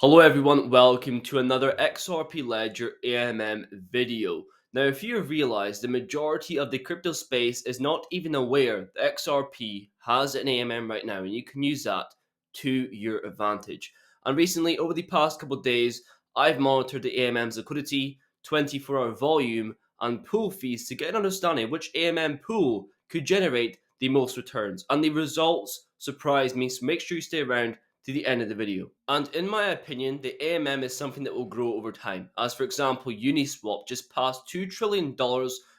Hello everyone, welcome to another XRP Ledger AMM video. Now if you have realized, the majority of the crypto space is not even aware that XRP has an AMM right now, and you can use that to your advantage. And recently, over the past couple of days, I've monitored the AMM's liquidity, 24-hour volume, and pool fees to get an understanding which AMM pool could generate the most returns. And the results surprised me, so make sure you stay around to the end of the video. And in my opinion, the AMM is something that will grow over time. As for example, Uniswap just passed $2 trillion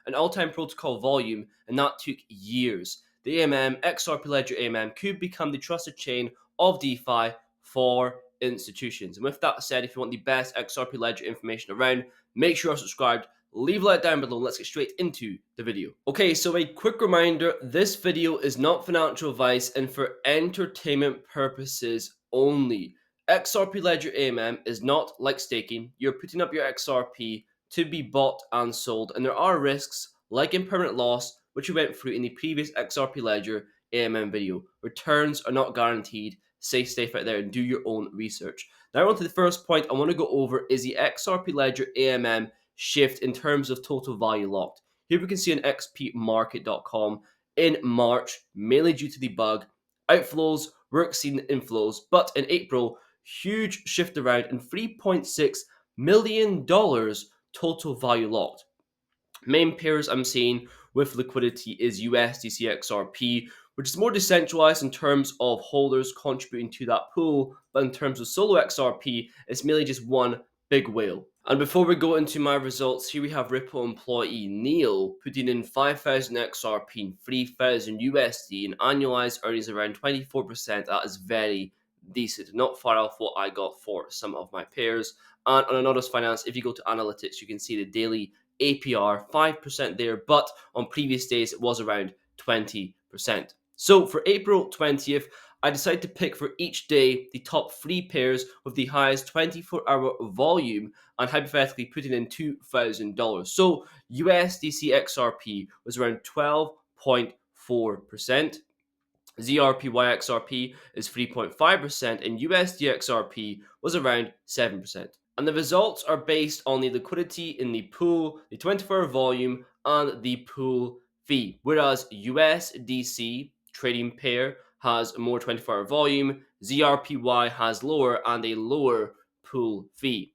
in all-time protocol volume, and that took years. The AMM, XRP Ledger AMM, could become the trusted chain of DeFi for institutions. And with that said, if you want the best XRP Ledger information around, make sure you're subscribed. Leave a like down below and let's get straight into the video. Okay, so a quick reminder, this video is not financial advice and for entertainment purposes only. XRP Ledger AMM is not like staking. You're putting up your XRP to be bought and sold, and there are risks like impermanent loss, which we went through in the previous XRP Ledger AMM video. Returns are not guaranteed. Stay safe out there and do your own research. Now on to the first point I want to go over is the XRP Ledger AMM shift in terms of total value locked. Here we can see on xpmarket.com in March, mainly due to the bug, outflows were exceeding inflows, but in April, huge shift around and $3.6 million total value locked. Main pairs I'm seeing with liquidity is USDC XRP, which is more decentralized in terms of holders contributing to that pool, but in terms of solo XRP, it's merely just one big whale. And before we go into my results, here we have Ripple employee Neil putting in 5,000 XRP and 3,000 USD and annualized earnings around 24%. That is very decent, not far off what I got for some of my pairs. And on Anonymous Finance, if you go to analytics, you can see the daily APR 5% there, but on previous days it was around 20%. So for April 20th, I decided to pick for each day the top 3 pairs with the highest 24-hour volume and hypothetically putting in $2,000. So USDC XRP was around 12.4%. ZRPY XRP is 3.5%, and USD XRP was around 7%. And the results are based on the liquidity in the pool, the 24-hour volume, and the pool fee. Whereas USDC trading pair has more 24-hour volume, ZRPY has lower and a lower pool fee.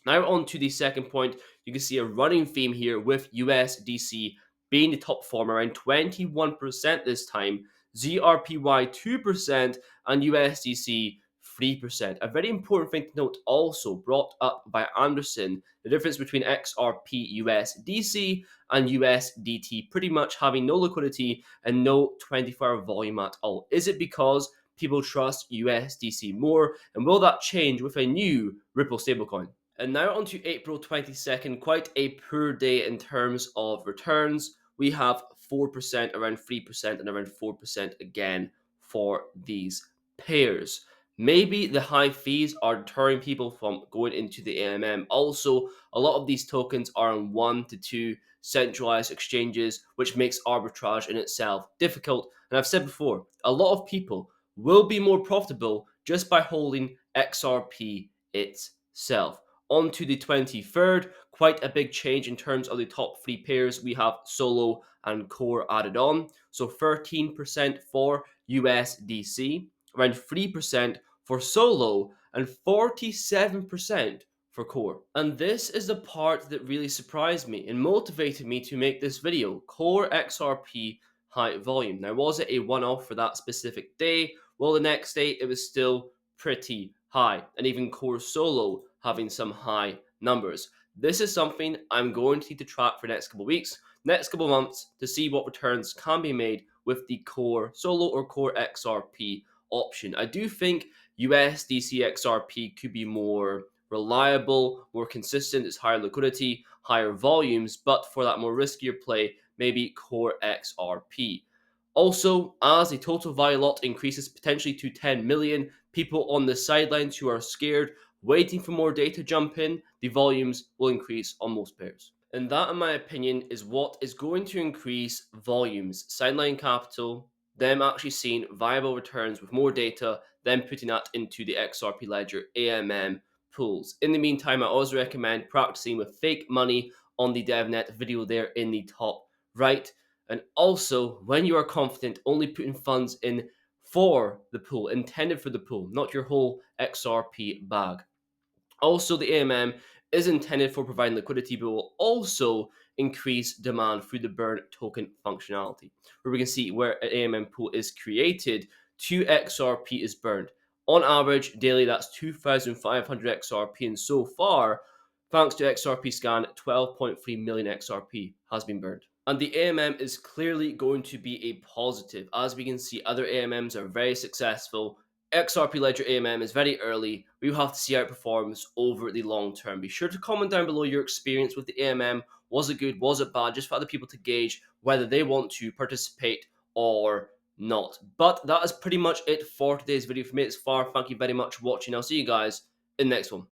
Now on to the second point, you can see a running theme here with USDC being the top form around 21% this time, ZRPY 2%, and USDC 3%. A very important thing to note also brought up by Anderson, the difference between XRP USDC and USDT pretty much having no liquidity and no 24-hour volume at all. Is it because people trust USDC more, and will that change with a new Ripple stablecoin? And now on to April 22nd, quite a poor day in terms of returns. We have 4%, around 3%, and around 4% again for these pairs. Maybe the high fees are deterring people from going into the AMM. Also, a lot of these tokens are on 1 to 2 centralized exchanges, which makes arbitrage in itself difficult. And I've said before, a lot of people will be more profitable just by holding XRP itself. On to the 23rd, quite a big change in terms of the top 3 pairs. We have Solo and Core added on. So 13% for USDC, around 3% for Solo, and 47% for Core. And this is the part that really surprised me and motivated me to make this video. Core XRP high volume. Now, was it a one-off for that specific day? Well, the next day it was still pretty high, and even Core Solo having some high numbers. This is something I'm going to need to track for the next couple of weeks, next couple of months, to see what returns can be made with the Core Solo or Core XRP option. I do think USDC XRP could be more reliable, more consistent. It's higher liquidity, higher volumes, but for that more riskier play, maybe Core XRP. Also, as the total value lot increases potentially to 10 million, people on the sidelines who are scared, waiting for more data to jump in, the volumes will increase on most pairs. And that, in my opinion, is what is going to increase volumes. Sideline capital, them actually seeing viable returns with more data, then putting that into the XRP Ledger AMM pools. In the meantime, I always recommend practicing with fake money on the DevNet video there in the top right. And also, when you are confident, only putting funds in for the pool, intended for the pool, not your whole XRP bag. Also, the AMM is intended for providing liquidity, but will also increase demand through the burn token functionality, where we can see where an AMM pool is created, 2 XRP is burned. On average, daily, that's 2,500 XRP, and so far, thanks to XRP scan, 12.3 million XRP has been burned. And the AMM is clearly going to be a positive. As we can see, other AMMs are very successful. XRP Ledger AMM is very early. We will have to see how it performs over the long term. Be sure to comment down below your experience with the AMM. Was it good? Was it bad? Just for other people to gauge whether they want to participate or not. But that is pretty much it for today's video. For me, it's far. Thank you very much for watching. I'll see you guys in the next one.